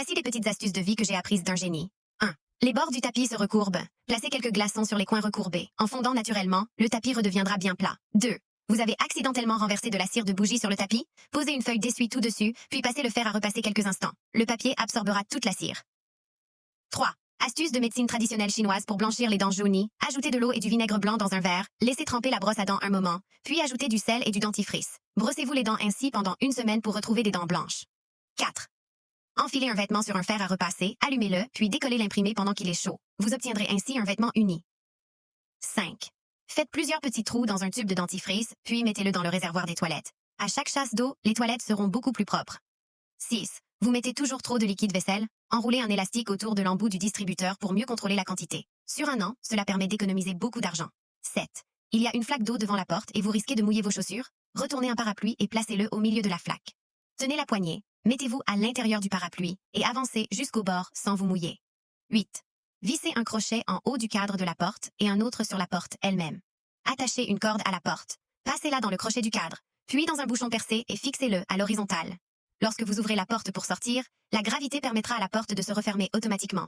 Voici des petites astuces de vie que j'ai apprises d'un génie. 1. Les bords du tapis se recourbent. Placez quelques glaçons sur les coins recourbés. En fondant naturellement, le tapis redeviendra bien plat. 2. Vous avez accidentellement renversé de la cire de bougie sur le tapis? Posez une feuille d'essuie tout dessus, puis passez le fer à repasser quelques instants. Le papier absorbera toute la cire. 3. Astuce de médecine traditionnelle chinoise pour blanchir les dents jaunies. Ajoutez de l'eau et du vinaigre blanc dans un verre, laissez tremper la brosse à dents un moment, puis ajoutez du sel et du dentifrice. Brossez-vous les dents ainsi pendant une semaine pour retrouver des dents blanches. 4. Enfilez un vêtement sur un fer à repasser, allumez-le, puis décollez l'imprimé pendant qu'il est chaud. Vous obtiendrez ainsi un vêtement uni. 5. Faites plusieurs petits trous dans un tube de dentifrice, puis mettez-le dans le réservoir des toilettes. À chaque chasse d'eau, les toilettes seront beaucoup plus propres. 6. Vous mettez toujours trop de liquide vaisselle? Enroulez un élastique autour de l'embout du distributeur pour mieux contrôler la quantité. Sur un an, cela permet d'économiser beaucoup d'argent. 7. Il y a une flaque d'eau devant la porte et vous risquez de mouiller vos chaussures? Retournez un parapluie et placez-le au milieu de la flaque. Tenez la poignée, mettez-vous à l'intérieur du parapluie et avancez jusqu'au bord sans vous mouiller. 8. Vissez un crochet en haut du cadre de la porte et un autre sur la porte elle-même. Attachez une corde à la porte. Passez-la dans le crochet du cadre, puis dans un bouchon percé et fixez-le à l'horizontale. Lorsque vous ouvrez la porte pour sortir, la gravité permettra à la porte de se refermer automatiquement.